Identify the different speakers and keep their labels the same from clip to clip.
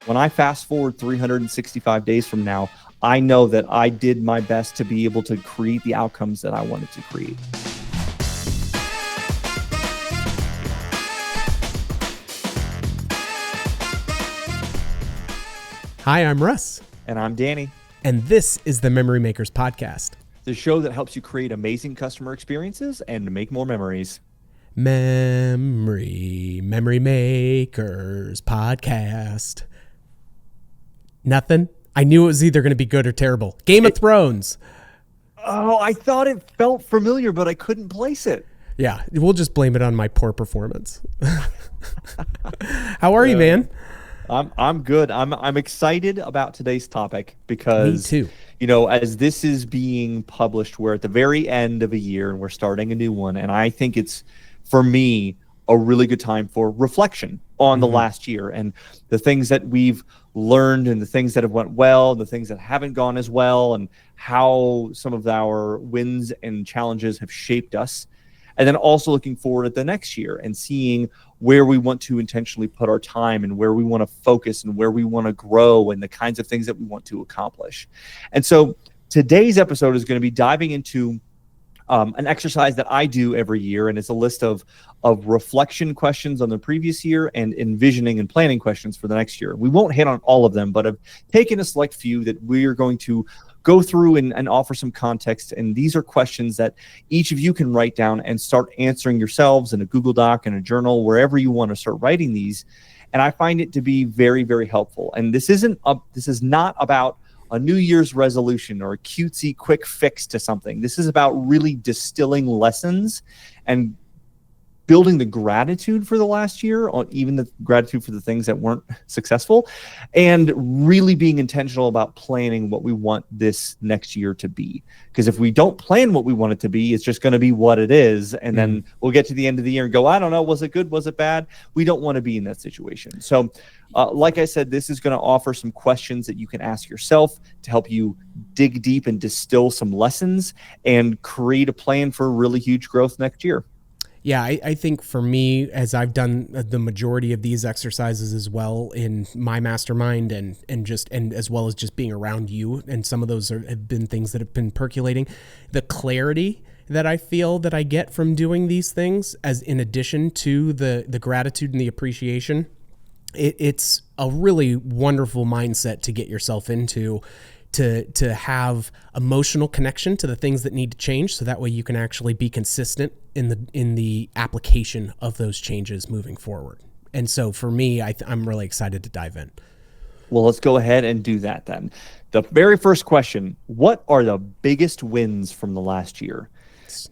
Speaker 1: When I fast forward 365 days from now, I know that I did my best to be able to create the outcomes that I wanted to create.
Speaker 2: Hi, I'm Russ.
Speaker 1: And I'm Danny.
Speaker 2: And this is the Memory Makers Podcast.
Speaker 1: The show that helps you create amazing customer experiences and to make more memories.
Speaker 2: Memory Makers Podcast. Nothing? I knew it was either going to be good or terrible. Game of Thrones.
Speaker 1: Oh, I thought it felt familiar, but I couldn't place it.
Speaker 2: Yeah, we'll just blame it on my poor performance. How are you, man?
Speaker 1: I'm good. I'm excited about today's topic because,
Speaker 2: Me too.
Speaker 1: You know, as this is being published, we're at the very end of a year and we're starting a new one. And I think it's, for me, a really good time for reflection on the last year and the things that we've learned and the things that have went well, the things that haven't gone as well, and how some of our wins and challenges have shaped us. And then also looking forward at the next year and seeing where we want to intentionally put our time and where we want to focus and where we want to grow and the kinds of things that we want to accomplish. And so today's episode is going to be diving into an exercise that I do every year, and it's a list of reflection questions on the previous year and envisioning and planning questions for the next year. We won't hit on all of them, but I've taken a select few that we're going to go through and offer some context. And these are questions that each of you can write down and start answering yourselves in a Google Doc, in a journal, wherever you want to start writing these. And I find it to be very, very helpful. And this is not about a New Year's resolution or a cutesy quick fix to something. This is about really distilling lessons and building the gratitude for the last year, or even the gratitude for the things that weren't successful, and really being intentional about planning what we want this next year to be. Because if we don't plan what we want it to be, it's just going to be what it is. And then we'll get to the end of the year and go, I don't know, was it good? Was it bad? We don't want to be in that situation. So like I said, this is going to offer some questions that you can ask yourself to help you dig deep and distill some lessons and create a plan for really huge growth next year.
Speaker 2: Yeah, I think for me, as I've done the majority of these exercises as well in my mastermind and as well as just being around you, and some of those have been things that have been percolating, the clarity that I feel that I get from doing these things, as in addition to the gratitude and the appreciation, it's a really wonderful mindset to get yourself into. To have emotional connection to the things that need to change, so that way you can actually be consistent in the application of those changes moving forward. And so for me, I'm really excited to dive in.
Speaker 1: Well, let's go ahead and do that then. The very first question: what are the biggest wins from the last year?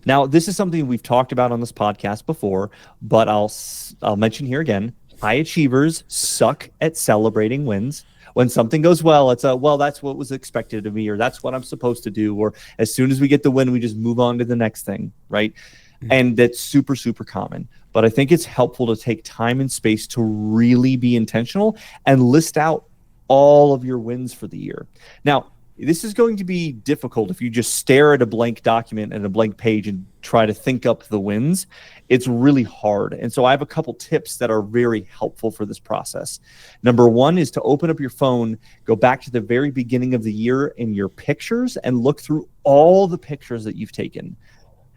Speaker 1: Now, this is something we've talked about on this podcast before, but I'll mention here again. High achievers suck at celebrating wins. When something goes well, it's well, that's what was expected of me, or that's what I'm supposed to do. Or as soon as we get the win, we just move on to the next thing, right? And that's super, super common. But I think it's helpful to take time and space to really be intentional and list out all of your wins for the year. Now, this is going to be difficult if you just stare at a blank document and a blank page and try to think up the wins. It's really hard. And so I have a couple tips that are very helpful for this process. Number one is to open up your phone, go back to the very beginning of the year in your pictures and look through all the pictures that you've taken.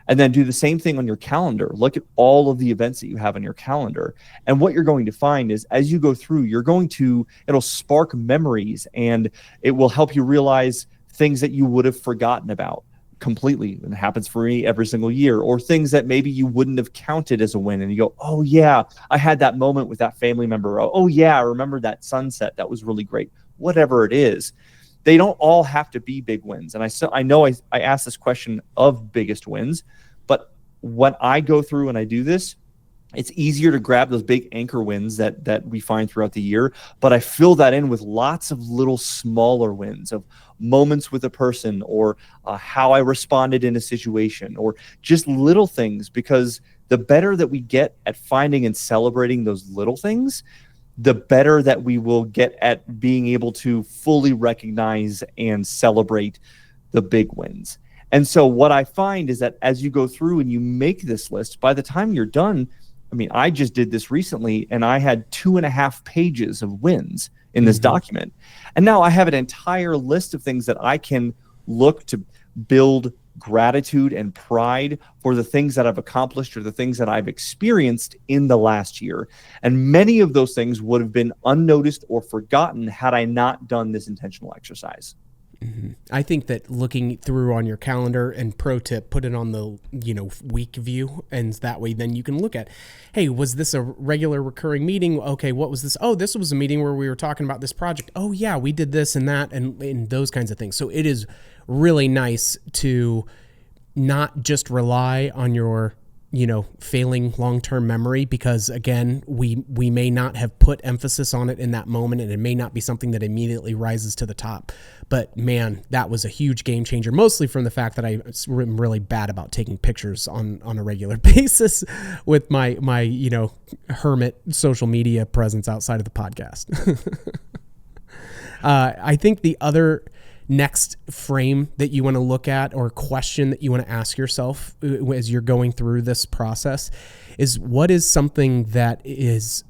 Speaker 1: And then do the same thing on your calendar. Look at all of the events that you have on your calendar. And what you're going to find is as you go through, it'll spark memories and it will help you realize things that you would have forgotten about completely. And it happens for me every single year, or things that maybe you wouldn't have counted as a win. And you go, oh yeah, I had that moment with that family member. Oh yeah, I remember that sunset. That was really great. Whatever it is. They don't all have to be big wins. And I know I asked this question of biggest wins, but when I go through and I do this, it's easier to grab those big anchor wins that we find throughout the year. But I fill that in with lots of little smaller wins of moments with a person, or how I responded in a situation, or just little things, because the better that we get at finding and celebrating those little things, the better that we will get at being able to fully recognize and celebrate the big wins. And so what I find is that as you go through and you make this list, by the time you're done, I mean, I just did this recently and I had 2.5 pages of wins in this document. And now I have an entire list of things that I can look to build gratitude and pride for the things that I've accomplished or the things that I've experienced in the last year. And many of those things would have been unnoticed or forgotten had I not done this intentional exercise.
Speaker 2: I think that looking through on your calendar, and pro tip, put it on the week view, and that way then you can look at, hey, was this a regular recurring meeting? Okay, what was this? Oh, this was a meeting where we were talking about this project. Oh yeah, we did this and that, and those kinds of things. So it is really nice to not just rely on your failing long-term memory, because again, we may not have put emphasis on it in that moment, and it may not be something that immediately rises to the top. But man, that was a huge game changer, mostly from the fact that I'm really bad about taking pictures on a regular basis with my hermit social media presence outside of the podcast. I think the other next frame that you want to look at, or question that you want to ask yourself as you're going through this process, is what is something that is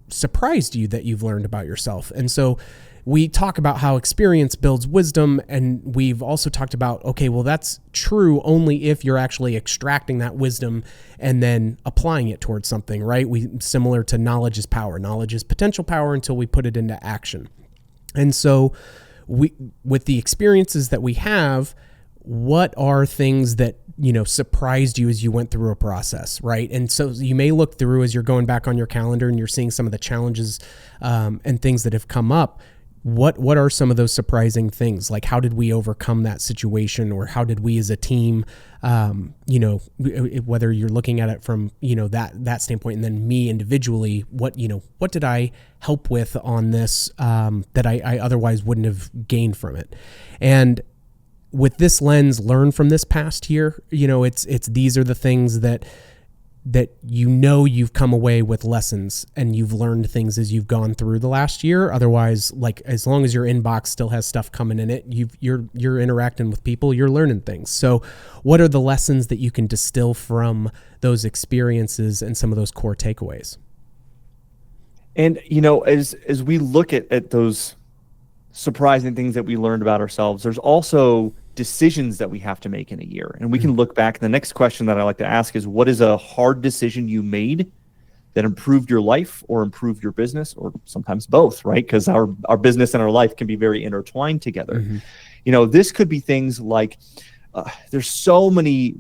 Speaker 2: surprised you that you've learned about yourself. And so we talk about how experience builds wisdom, and we've also talked about, okay, well, that's true only if you're actually extracting that wisdom and then applying it towards something, right? Similar to knowledge is power. Knowledge is potential power until we put it into action. And so with the experiences that we have, what are things that surprised you as you went through a process, right? And so you may look through as you're going back on your calendar and you're seeing some of the challenges and things that have come up. What are some of those surprising things? Like, how did we overcome that situation, or how did we as a team, whether you're looking at it from that standpoint, and then me individually, what did I help with on this that I otherwise wouldn't have gained from it? And with this lens, learn from this past year. It's these are the things that you've come away with lessons, and you've learned things as you've gone through the last year. Otherwise, like, as long as your inbox still has stuff coming in it, you're interacting with people, you're learning things. So what are the lessons that you can distill from those experiences and some of those core takeaways?
Speaker 1: And as we look at those surprising things that we learned about ourselves, there's also decisions that we have to make in a year. And we can look back. The next question that I like to ask is, what is a hard decision you made that improved your life or improved your business, or sometimes both, right? Because our business and our life can be very intertwined together. This could be things like there's so many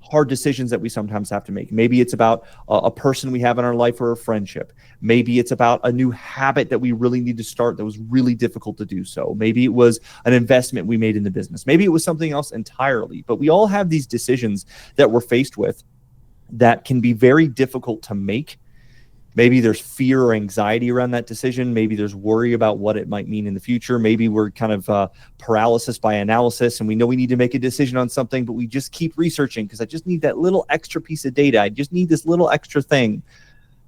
Speaker 1: hard decisions that we sometimes have to make. Maybe it's about a person we have in our life or a friendship. Maybe it's about a new habit that we really need to start that was really difficult to do so. Maybe it was an investment we made in the business. Maybe it was something else entirely. But we all have these decisions that we're faced with that can be very difficult to make. Maybe there's fear or anxiety around that decision. Maybe there's worry about what it might mean in the future. Maybe we're kind of paralysis by analysis, and we know we need to make a decision on something, but we just keep researching because I just need that little extra piece of data. I just need this little extra thing.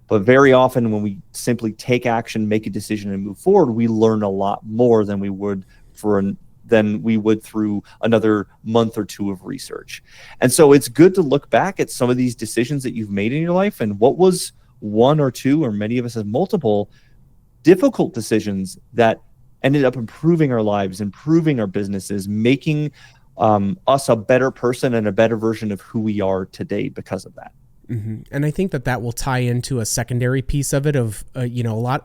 Speaker 1: But very often when we simply take action, make a decision, and move forward, we learn a lot more than we would through another month or two of research. And so it's good to look back at some of these decisions that you've made in your life, and what was one or two, or many of us have multiple difficult decisions that ended up improving our lives, improving our businesses, making us a better person and a better version of who we are today because of that.
Speaker 2: And I think that will tie into a secondary piece of it of,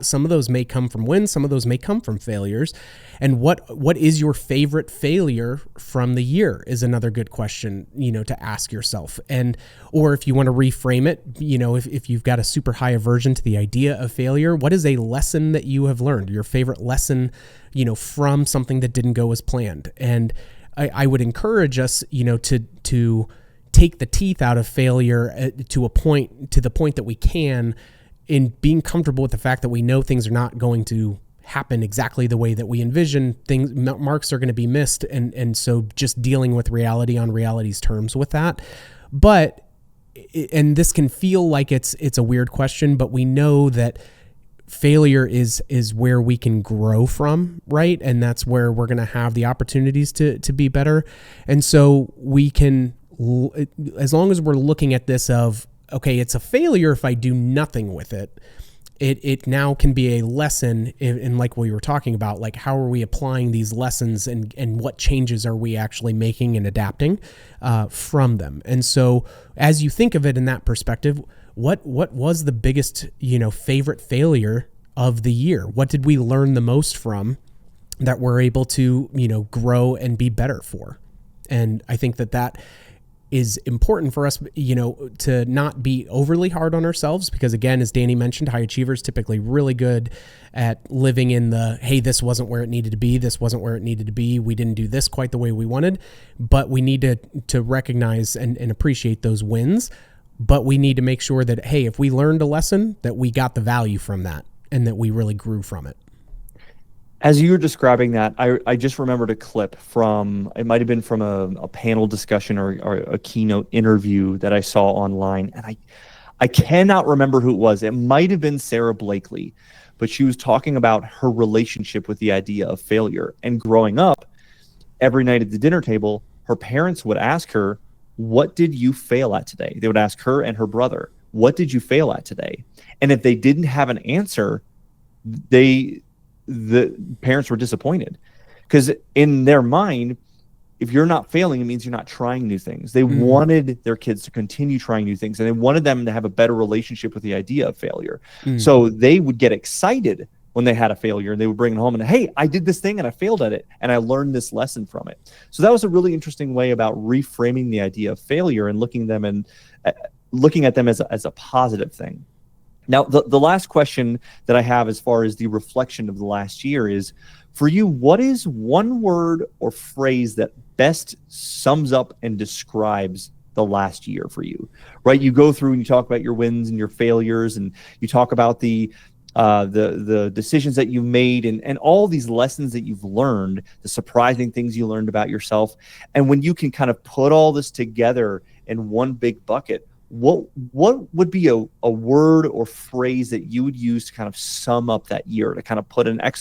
Speaker 2: some of those may come from wins, some of those may come from failures. And what is your favorite failure from the year is another good question, to ask yourself. Or if you want to reframe it, if you've got a super high aversion to the idea of failure, what is a lesson that you have learned, your favorite lesson, from something that didn't go as planned? And I would encourage us, to take the teeth out of failure to the point that we can, in being comfortable with the fact that we know things are not going to happen exactly the way that we envision. Things, marks are going to be missed. And so just dealing with reality on reality's terms with that. But, and this can feel like it's a weird question, but we know that failure is where we can grow from, right? And that's where we're going to have the opportunities to be better. And so we can, as long as we're looking at this of, okay, it's a failure if I do nothing with it. It now can be a lesson in like what we were talking about, like how are we applying these lessons and what changes are we actually making and adapting from them. And so as you think of it in that perspective, what was the biggest, favorite failure of the year? What did we learn the most from that we're able to, grow and be better for? And I think that is important for us, to not be overly hard on ourselves, because again, as Danny mentioned, high achievers typically really good at living in the, hey, this wasn't where it needed to be. This wasn't where it needed to be. We didn't do this quite the way we wanted, but we need to recognize and appreciate those wins. But we need to make sure that, hey, if we learned a lesson, that we got the value from that and that we really grew from it.
Speaker 1: As you were describing that, I just remembered a clip from, it might have been from a panel discussion or a keynote interview that I saw online. And I cannot remember who it was. It might have been Sarah Blakely, but she was talking about her relationship with the idea of failure. And growing up, every night at the dinner table, her parents would ask her, what did you fail at today? They would ask her and her brother, what did you fail at today? And if they didn't have an answer, the parents were disappointed, because in their mind, if you're not failing, it means you're not trying new things. They wanted their kids to continue trying new things, and they wanted them to have a better relationship with the idea of failure. So they would get excited when they had a failure, and they would bring it home and, hey, I did this thing and I failed at it and I learned this lesson from it. So that was a really interesting way about reframing the idea of failure and looking at them as a positive thing. Now, the last question that I have as far as the reflection of the last year is, for you, what is one word or phrase that best sums up and describes the last year for you, right? You go through and you talk about your wins and your failures, and you talk about the decisions that you made and all these lessons that you've learned, the surprising things you learned about yourself. And when you can kind of put all this together in one big bucket, what would be a word or phrase that you would use to kind of sum up that year, to kind of put not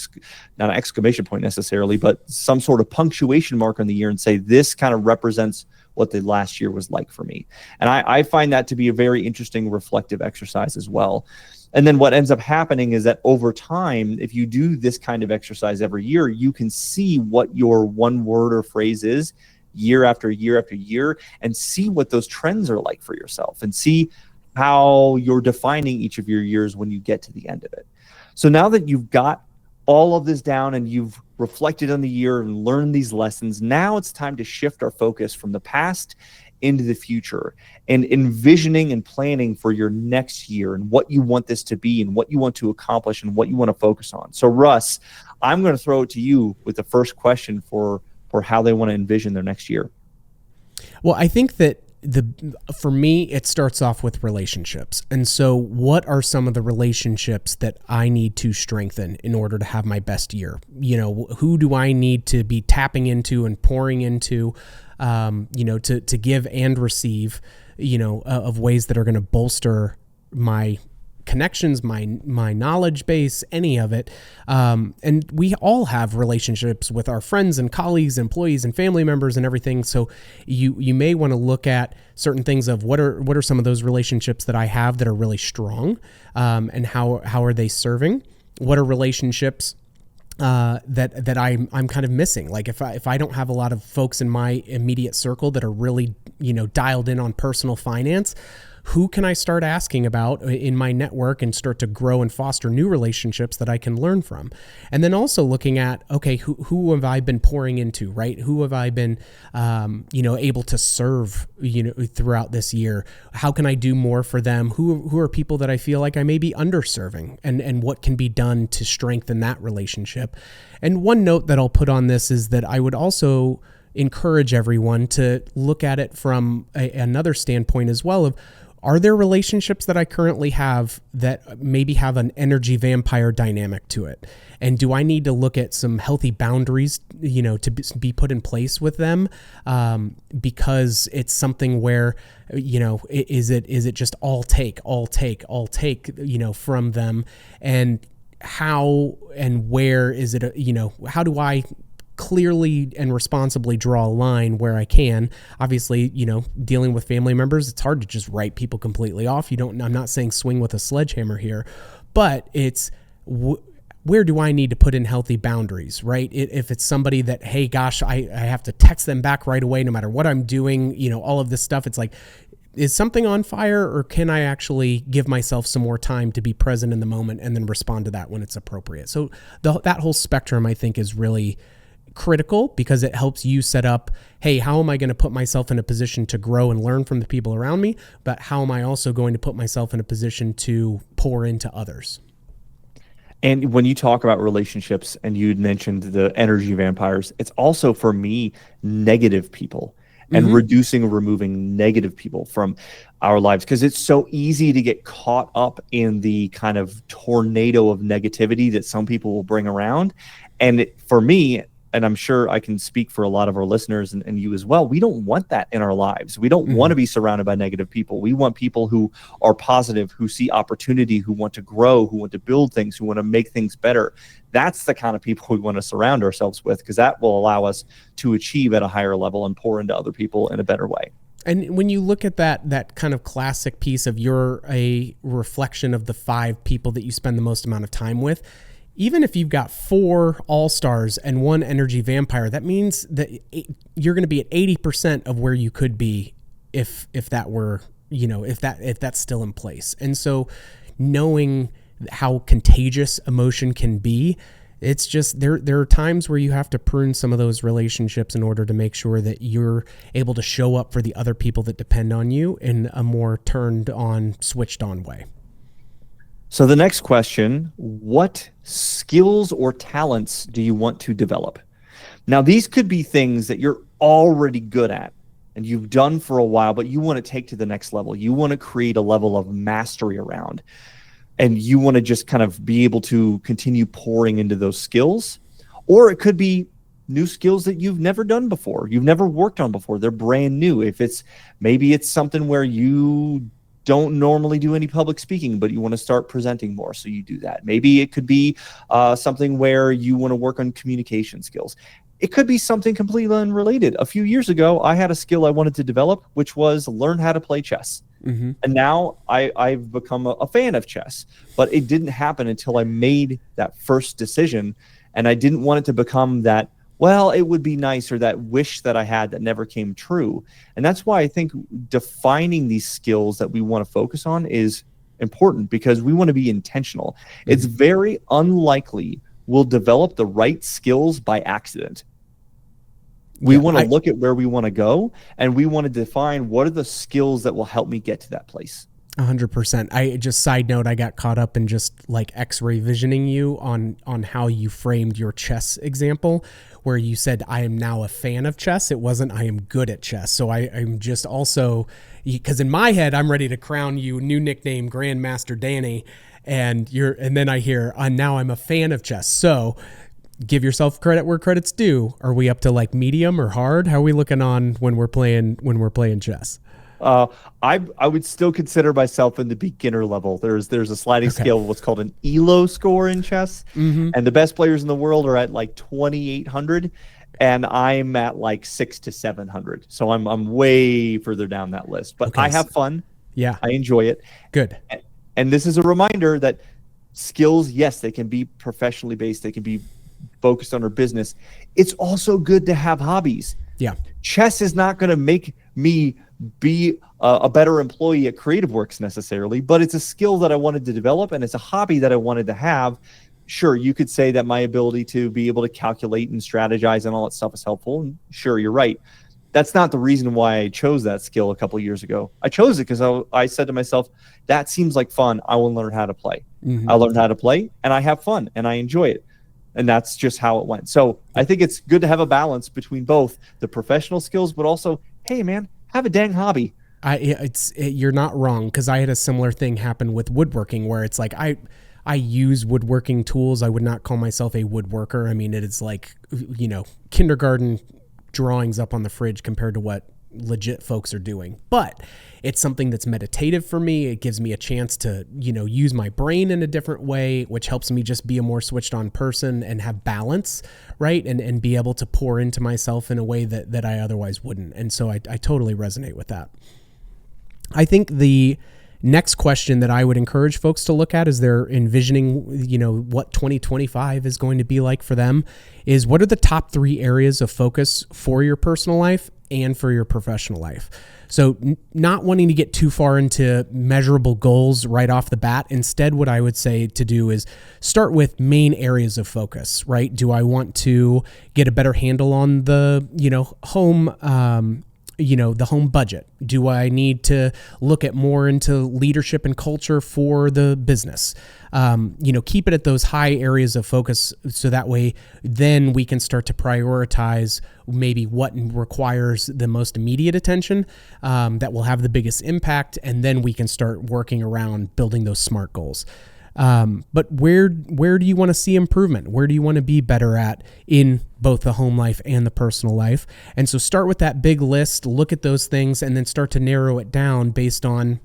Speaker 1: an exclamation point necessarily, but some sort of punctuation mark on the year and say, this kind of represents what the last year was like for me? And I find that to be a very interesting reflective exercise as well. And then what ends up happening is that over time, if you do this kind of exercise every year, you can see what your one word or phrase is year after year after year, and see what those trends are like for yourself, and see how you're defining each of your years when you get to the end of it. So now that you've got all of this down and you've reflected on the year and learned these lessons, now it's time to shift our focus from the past into the future and envisioning and planning for your next year and what you want this to be and what you want to accomplish and what you want to focus on. So Russ, I'm going to throw it to you with the first question for how they want to envision their next year.
Speaker 2: Well, I think that for me, it starts off with relationships. And so what are some of the relationships that I need to strengthen in order to have my best year? Who do I need to be tapping into and pouring into, to give and receive, of ways that are going to bolster my connections, my knowledge base, any of it. And we all have relationships with our friends and colleagues, employees and family members and everything. So you may want to look at certain things of what are some of those relationships that I have that are really strong, and how are they serving? What are relationships that I'm kind of missing? Like if I don't have a lot of folks in my immediate circle that are really, dialed in on personal finance, who can I start asking about in my network and start to grow and foster new relationships that I can learn from? And then also looking at, okay, who have I been pouring into, right? Who have I been, able to serve, throughout this year? How can I do more for them? Who are people that I feel like I may be underserving, and what can be done to strengthen that relationship? And one note that I'll put on this is that I would also encourage everyone to look at it from another standpoint as well of, are there relationships that I currently have that maybe have an energy vampire dynamic to it? And do I need to look at some healthy boundaries, to be put in place with them? Because it's something where, is it just all take, from them? And how and where is it, how do I clearly and responsibly draw a line where I can. Obviously, dealing with family members, it's hard to just write people completely off. I'm not saying swing with a sledgehammer here, but it's where do I need to put in healthy boundaries, right? If it's somebody that, hey, gosh, I have to text them back right away, no matter what I'm doing, all of this stuff. It's like, is something on fire, or can I actually give myself some more time to be present in the moment and then respond to that when it's appropriate? So that whole spectrum, I think, is really critical, because it helps you set up, hey, how am I going to put myself in a position to grow and learn from the people around me? But how am I also going to put myself in a position to pour into others?
Speaker 1: And when you talk about relationships and you mentioned the energy vampires, it's also, for me, negative people. And removing negative people from our lives, because it's so easy to get caught up in the kind of tornado of negativity that some people will bring around. And for me, and I'm sure I can speak for a lot of our listeners and you as well, we don't want that in our lives. We don't want to be surrounded by negative people. We want people who are positive, who see opportunity, who want to grow, who want to build things, who want to make things better. That's the kind of people we want to surround ourselves with, because that will allow us to achieve at a higher level and pour into other people in a better way.
Speaker 2: And when you look at that kind of classic piece of you're a reflection of the 5 people that you spend the most amount of time with, even if you've got 4 all-stars and 1 energy vampire, that means that you're going to be at 80% of where you could be if that were, if that's still in place. And so knowing how contagious emotion can be, it's just there are times where you have to prune some of those relationships in order to make sure that you're able to show up for the other people that depend on you in a more turned on, switched on way.
Speaker 1: So the next question, what skills or talents do you want to develop? Now, these could be things that you're already good at and you've done for a while, but you want to take to the next level. You want to create a level of mastery around, and you want to just kind of be able to continue pouring into those skills. Or it could be new skills that you've never done before, you've never worked on before. They're brand new. Maybe it's something where you don't normally do any public speaking, but you want to start presenting more, so you do that. Maybe it could be something where you want to work on communication skills. It could be something completely unrelated. A few years ago, I had a skill I wanted to develop, which was learn how to play chess. And now I've become a fan of chess, but it didn't happen until I made that first decision, and I didn't want it to become that, well, it would be nice, or that wish that I had that never came true. And that's why I think defining these skills that we want to focus on is important, because we want to be intentional. It's very unlikely we'll develop the right skills by accident. We want to look at where we want to go, and we want to define what are the skills that will help me get to that place.
Speaker 2: 100%. I just, side note, I got caught up in just like X-ray visioning you on how you framed your chess example, where you said, I am now a fan of chess. It wasn't, I am good at chess. So I'm just also, because in my head, I'm ready to crown you new nickname, Grandmaster Danny. And then I hear, now I'm a fan of chess. So give yourself credit where credit's due. Are we up to like medium or hard? How are we looking on when we're playing chess?
Speaker 1: I would still consider myself in the beginner level. There's a sliding scale of what's called an ELO score in chess, and the best players in the world are at like 2,800, and I'm at like 600 to 700. So I'm way further down that list. But I have fun.
Speaker 2: Yeah,
Speaker 1: I enjoy it.
Speaker 2: Good.
Speaker 1: And this is a reminder that skills, yes, they can be professionally based. They can be focused on our business. It's also good to have hobbies.
Speaker 2: Yeah.
Speaker 1: Chess is not going to make me be a better employee at Creative Works necessarily, but it's a skill that I wanted to develop, and it's a hobby that I wanted to have. Sure, you could say that my ability to be able to calculate and strategize and all that stuff is helpful. And sure, you're right. That's not the reason why I chose that skill a couple of years ago. I chose it because I said to myself, that seems like fun. I will learn how to play. I learned how to play, and I have fun, and I enjoy it. And that's just how it went. So I think it's good to have a balance between both the professional skills, but also, hey, man, have a dang hobby.
Speaker 2: You're not wrong, because I had a similar thing happen with woodworking, where it's like I use woodworking tools. I would not call myself a woodworker. I mean, it is like, kindergarten drawings up on the fridge compared to what legit folks are doing. But it's something that's meditative for me. It gives me a chance to, use my brain in a different way, which helps me just be a more switched on person and have balance, right? And be able to pour into myself in a way that I otherwise wouldn't. And so I totally resonate with that. I think the next question that I would encourage folks to look at as they're envisioning, what 2025 is going to be like for them is, what are the top 3 areas of focus for your personal life and for your professional life? So not wanting to get too far into measurable goals right off the bat. Instead, what I would say to do is start with main areas of focus, right? Do I want to get a better handle on the, home, the home budget? Do I need to look at more into leadership and culture for the business? Keep it at those high areas of focus, so that way then we can start to prioritize maybe what requires the most immediate attention, that will have the biggest impact, and then we can start working around building those SMART goals. But where do you want to see improvement? Where do you want to be better at in both the home life and the personal life? And so start with that big list, look at those things, and then start to narrow it down based on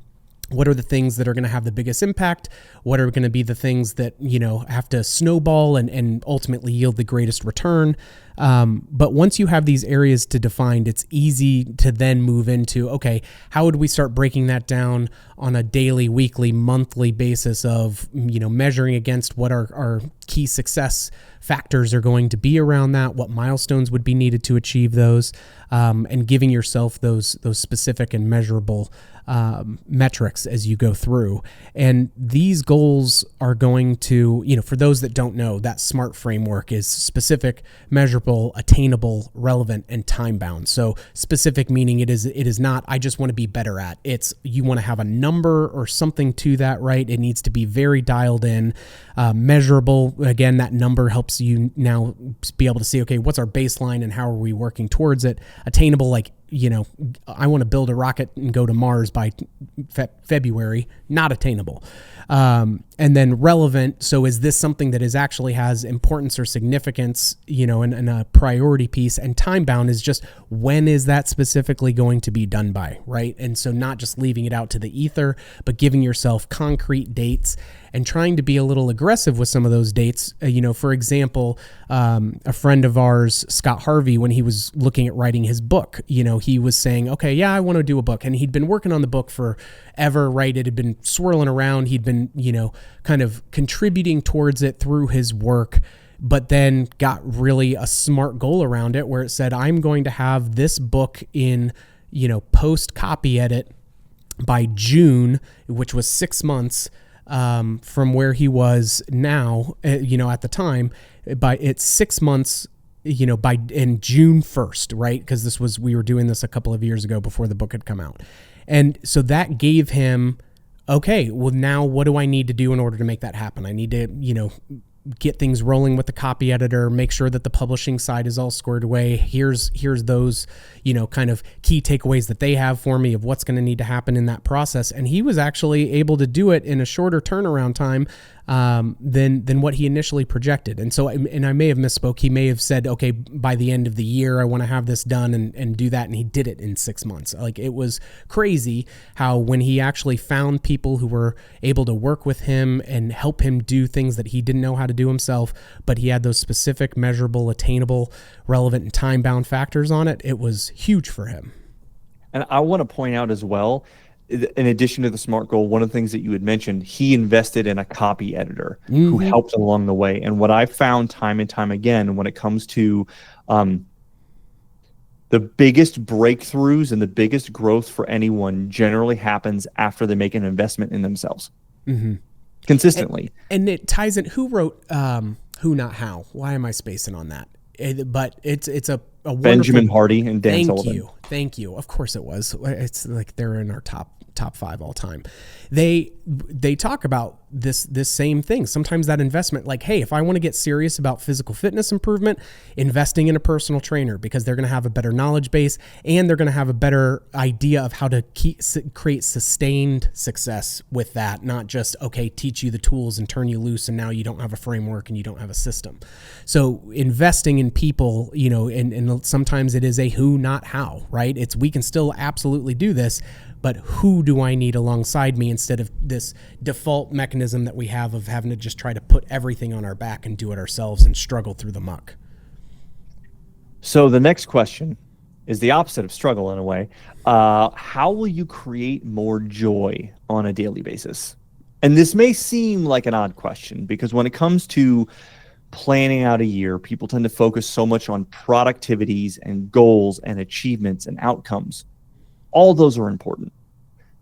Speaker 2: what are the things that are going to have the biggest impact? What are going to be the things that, have to snowball and ultimately yield the greatest return? But once you have these areas to define, it's easy to then move into, okay, how would we start breaking that down on a daily, weekly, monthly basis of, measuring against what our key success factors are going to be around that, what milestones would be needed to achieve those, and giving yourself those specific and measurable metrics as you go through. And these goals are going to, for those that don't know, that SMART framework is specific, measurable, attainable, relevant, and time bound. So specific meaning it is not, I just want to be better at. It's, you want to have a number or something to that, right? It needs to be very dialed in. Measurable, again, that number helps you now be able to see, okay, what's our baseline and how are we working towards it? Attainable, like, I want to build a rocket and go to Mars by February, not attainable. And then relevant. So is this something that actually has importance or significance, and a priority piece? And time bound is just, when is that specifically going to be done by, right? And so not just leaving it out to the ether, but giving yourself concrete dates and trying to be a little aggressive with some of those dates. For example, a friend of ours, Scott Harvey, when he was looking at writing his book, he was saying, okay, yeah, I want to do a book. And he'd been working on the book forever, right? It had been swirling around. He'd been, kind of contributing towards it through his work, but then got really a SMART goal around it where it said, I'm going to have this book in, post copy edit by June, which was 6 months from where he was now, at the time. It's 6 months, in June 1st, right? Because we were doing this a couple of years ago before the book had come out. And so that gave him, okay, well, now what do I need to do in order to make that happen? I need to, get things rolling with the copy editor, make sure that the publishing side is all squared away. Here's those, kind of key takeaways that they have for me of what's going to need to happen in that process. And he was actually able to do it in a shorter turnaround time than what he initially projected. And so, and I may have misspoke. He may have said, okay, by the end of the year, I want to have this done and do that. And he did it in 6 months. Like, it was crazy how when he actually found people who were able to work with him and help him do things that he didn't know how to do himself, but he had those specific, measurable, attainable, relevant, and time-bound factors on it. It was huge for him.
Speaker 1: And I want to point out as well, in addition to the SMART goal, one of the things that you had mentioned, he invested in a copy editor who helped along the way. And what I found time and time again, when it comes to the biggest breakthroughs and the biggest growth for anyone generally happens after they make an investment in themselves. Consistently.
Speaker 2: And it ties in, who wrote Who Not How? Why am I spacing on that? But it's a wonderful,
Speaker 1: Benjamin Hardy and Dan Sullivan.
Speaker 2: Thank you. Of course it was. It's like they're in our top 5 all time. They talk about this same thing. Sometimes that investment, like, hey, if I want to get serious about physical fitness improvement, investing in a personal trainer, because they're going to have a better knowledge base and they're going to have a better idea of how to create sustained success with that, not just, okay, teach you the tools and turn you loose and now you don't have a framework and you don't have a system. So investing in people, and sometimes it is a who, not how, right? We can still absolutely do this, but who do I need alongside me instead of this default mechanism that we have of having to just try to put everything on our back and do it ourselves and struggle through the muck.
Speaker 1: So the next question is the opposite of struggle in a way. How will you create more joy on a daily basis? And this may seem like an odd question because when it comes to planning out a year, people tend to focus so much on productivities and goals and achievements and outcomes. All those are important.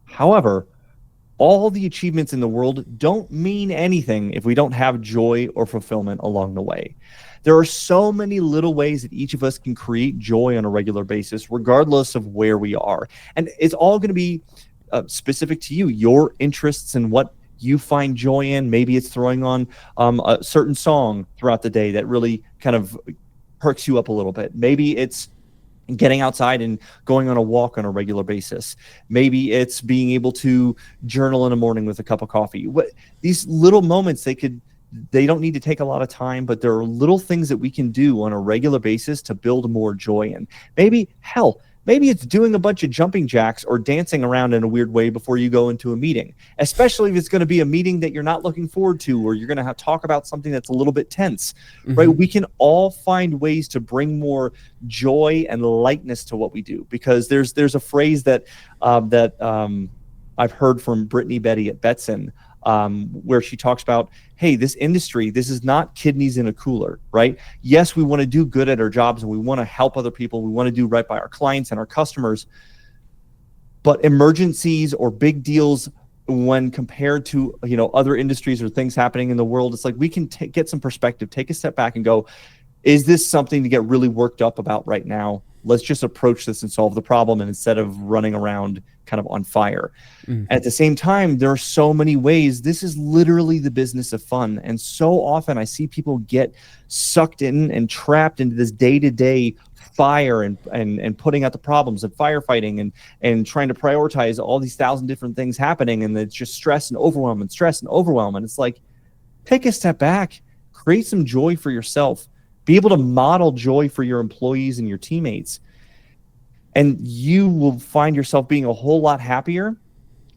Speaker 1: However, all the achievements in the world don't mean anything if we don't have joy or fulfillment along the way. There are so many little ways that each of us can create joy on a regular basis, regardless of where we are. And it's all going to be specific to you, your interests and what you find joy in. Maybe it's throwing on a certain song throughout the day that really kind of perks you up a little bit. Maybe it's getting outside and going on a walk on a regular basis. Maybe it's being able to journal in the morning with a cup of coffee. These little moments, they don't need to take a lot of time, but there are little things that we can do on a regular basis to build more joy in. Maybe it's doing a bunch of jumping jacks or dancing around in a weird way before you go into a meeting, especially if it's going to be a meeting that you're not looking forward to, or you're going to have to talk about something that's a little bit tense, right? We can all find ways to bring more joy and lightness to what we do, because there's a phrase that I've heard from Brittany Betty at Betson, where she talks about, hey, this industry, this is not kidneys in a cooler, right? Yes, we want to do good at our jobs and we want to help other people. We want to do right by our clients and our customers. But emergencies or big deals, when compared to, other industries or things happening in the world, it's like we can get some perspective, take a step back and go, is this something to get really worked up about right now? Let's just approach this and solve the problem, and instead of running around kind of on fire. At the same time, there are so many ways. This is literally the business of fun. And so often I see people get sucked in and trapped into this day-to-day fire and putting out the problems and firefighting and trying to prioritize all these 1,000 different things happening. And it's just stress and overwhelm. And it's like, take a step back, create some joy for yourself. Be able to model joy for your employees and your teammates. And you will find yourself being a whole lot happier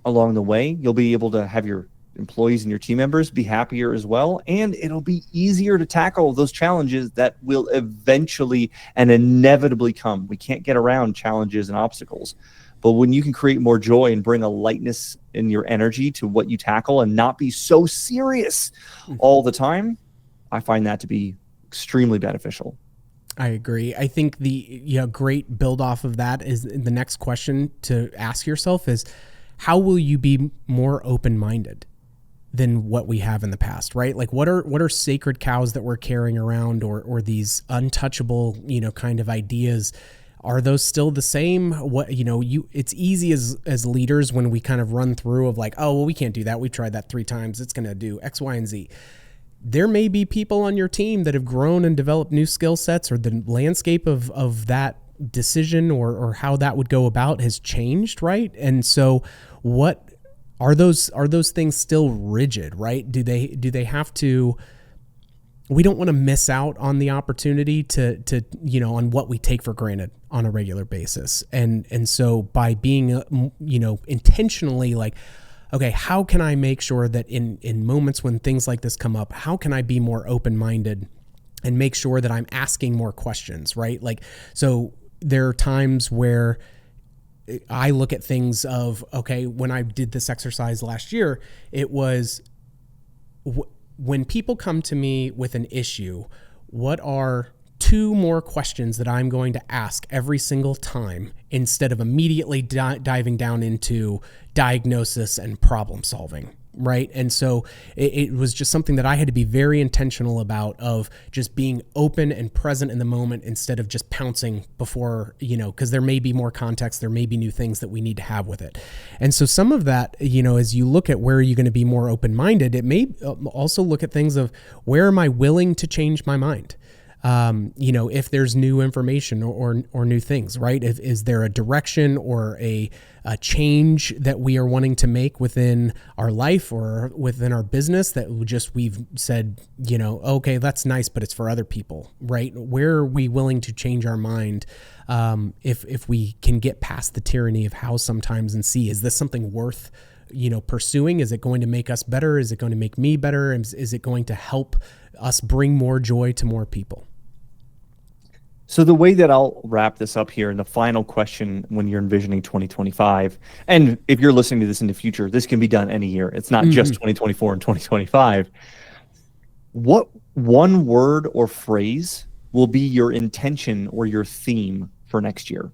Speaker 1: along the way. You'll be able to have your employees and your team members be happier as well. And it'll be easier to tackle those challenges that will eventually and inevitably come. We can't get around challenges and obstacles. But when you can create more joy and bring a lightness in your energy to what you tackle and not be so serious all the time, I find that to be extremely beneficial.
Speaker 2: I agree. I think the great build off of that is the next question to ask yourself is, how will you be more open-minded than what we have in the past, right? Like what are sacred cows that we're carrying around, or these untouchable, kind of ideas? Are those still the same? It's easy as leaders when we kind of run through of like, oh, well, we can't do that. We've tried that 3 times. It's going to do X, Y, and Z. There may be people on your team that have grown and developed new skill sets, or the landscape of that decision or how that would go about has changed, right? And so what are those things still rigid, right? Do they have to, we don't want to miss out on the opportunity to on what we take for granted on a regular basis. And so by being intentionally like, okay, how can I make sure that in moments when things like this come up, how can I be more open-minded and make sure that I'm asking more questions, right? Like, so there are times where I look at things of, okay, when I did this exercise last year, it was when people come to me with an issue, what are 2 more questions that I'm going to ask every single time instead of immediately diving down into diagnosis and problem solving, right? And so it was just something that I had to be very intentional about, of just being open and present in the moment instead of just pouncing before, because there may be more context, there may be new things that we need to have with it. And so some of that, as you look at where are you going to be more open-minded, it may also look at things of, where am I willing to change my mind? if there's new information or new things, right? Is there a direction or a change that we are wanting to make within our life or within our business that we've said, okay, that's nice, but it's for other people, right? Where are we willing to change our mind? If we can get past the tyranny of how sometimes and see, is this something worth pursuing? Is it going to make us better? Is it going to make me better? Is it going to help us bring more joy to more people?
Speaker 1: So the way that I'll wrap this up here, and the final question when you're envisioning 2025, and if you're listening to this in the future, this can be done any year. It's not just 2024 and 2025. What one word or phrase will be your intention or your theme for next year?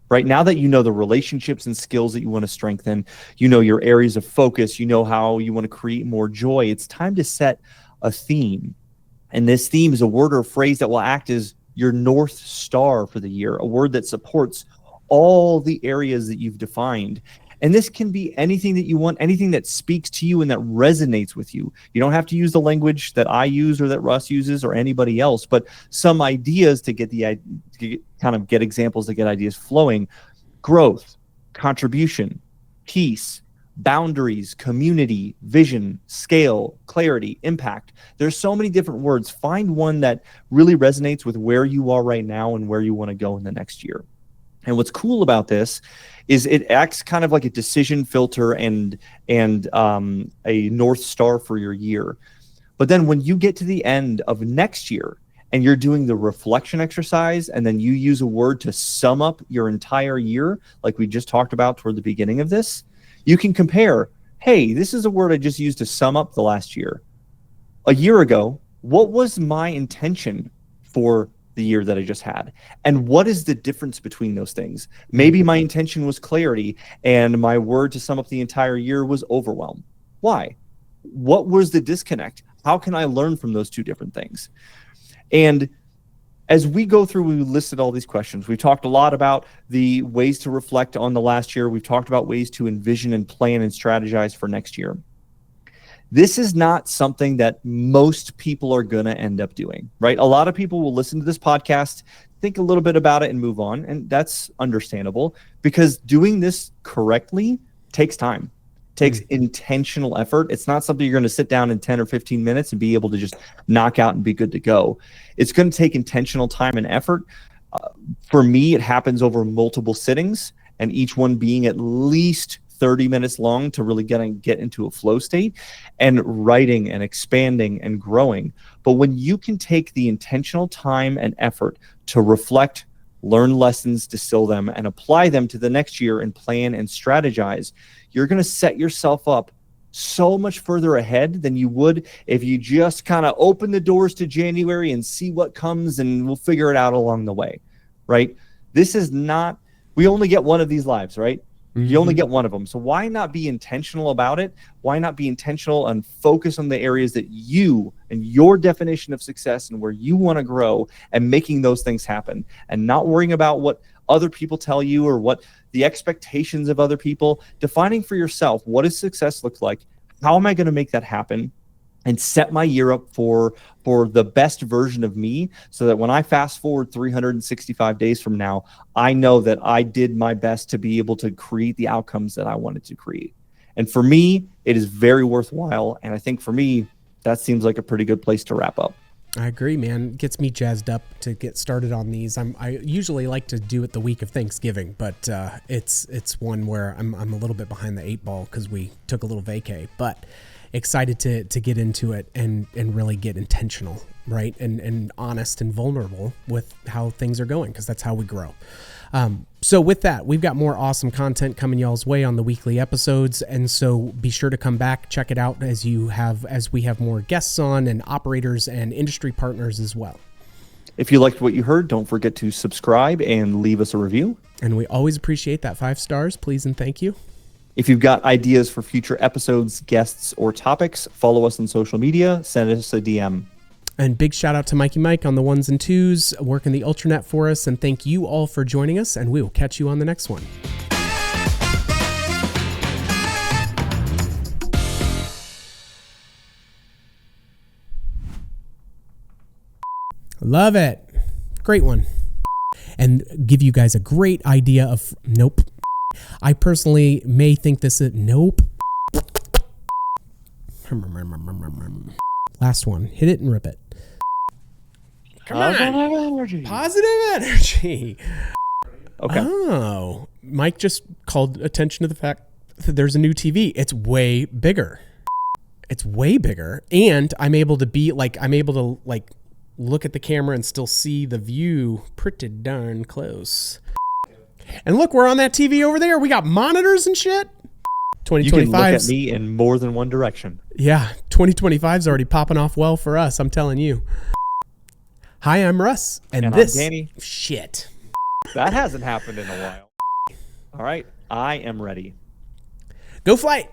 Speaker 1: Right now that you know the relationships and skills that you want to strengthen, you know your areas of focus, you know how you want to create more joy, it's time to set a theme. And this theme is a word or phrase that will act as your North Star for the year, a word that supports all the areas that you've defined. And this can be anything that you want, anything that speaks to you and that resonates with you. You don't have to use the language that I use or that Russ uses or anybody else, but some ideas to get get examples to get ideas flowing. Growth, contribution, peace, boundaries, community, vision, scale, clarity, impact. There's so many different words. Find one that really resonates with where you are right now and where you want to go in the next year. And what's cool about this is it acts kind of like a decision filter and a North Star for your year. But then when you get to the end of next year and you're doing the reflection exercise, and then you use a word to sum up your entire year, like we just talked about toward the beginning of this, you can compare, hey, this is a word I just used to sum up the last year. A year ago, what was my intention for the year that I just had? And what is the difference between those things? Maybe my intention was clarity, and my word to sum up the entire year was overwhelm. Why? What was the disconnect? How can I learn from those two different things? And as we go through, we listed all these questions. We've talked a lot about the ways to reflect on the last year. We've talked about ways to envision and plan and strategize for next year. This is not something that most people are going to end up doing, right? A lot of people will listen to this podcast, think a little bit about it, and move on. And that's understandable, because doing this correctly takes time. Takes intentional effort. It's not something you're going to sit down in 10 or 15 minutes and be able to just knock out and be good to go. It's going to take intentional time and effort. For me, it happens over multiple sittings, and each one being at least 30 minutes long to really get into a flow state, and writing and expanding and growing. But when you can take the intentional time and effort to reflect, learn lessons, distill them, and apply them to the next year and plan and strategize, you're going to set yourself up so much further ahead than you would if you just kind of open the doors to January and see what comes, and we'll figure it out along the way, right? This is not, we only get one of these lives, right? You only get one of them. So why not be intentional about it? Why not be intentional and focus on the areas that you and your definition of success and where you want to grow, and making those things happen, and not worrying about what other people tell you or what the expectations of other people. Defining for yourself, what does success look like? How am I going to make that happen? And set my year up for the best version of me, so that when I fast forward 365 days from now, I know that I did my best to be able to create the outcomes that I wanted to create. And for me, it is very worthwhile. And I think for me, that seems like a pretty good place to wrap up.
Speaker 2: I agree, man. It gets me jazzed up to get started on these. I usually like to do it the week of Thanksgiving, but it's one where I'm a little bit behind the 8 ball because we took a little vacay, but excited to get into it and really get intentional, right? And honest and vulnerable with how things are going, because that's how we grow. So with that, we've got more awesome content coming y'all's way on the weekly episodes. And so be sure to come back, check it out as we have more guests on, and operators and industry partners as well.
Speaker 1: If you liked what you heard, don't forget to subscribe and leave us a review.
Speaker 2: And we always appreciate that 5 stars, please and thank you.
Speaker 1: If you've got ideas for future episodes, guests, or topics, follow us on social media, send us a DM.
Speaker 2: And big shout out to Mikey Mike on the 1s and 2s, working the Ultranet for us. And thank you all for joining us, and we will catch you on the next one. Love it. Great one. And give you guys a great idea of, nope. I personally may think this is, nope. Last one. Hit it and rip it. Come on.
Speaker 1: Energy.
Speaker 2: Positive energy.
Speaker 1: Okay.
Speaker 2: Oh, Mike just called attention to the fact that there's a new TV. It's way bigger. It's way bigger. And I'm able to look at the camera and still see the view pretty darn close. And look, we're on that TV over there. We got monitors and shit.
Speaker 1: You can look at me in more than one direction.
Speaker 2: Yeah, 2025 is already popping off well for us, I'm telling you. Hi, I'm Russ. And this...
Speaker 1: I'm Danny.
Speaker 2: Shit.
Speaker 1: That hasn't happened in a while. All right, I am ready.
Speaker 2: Go flight.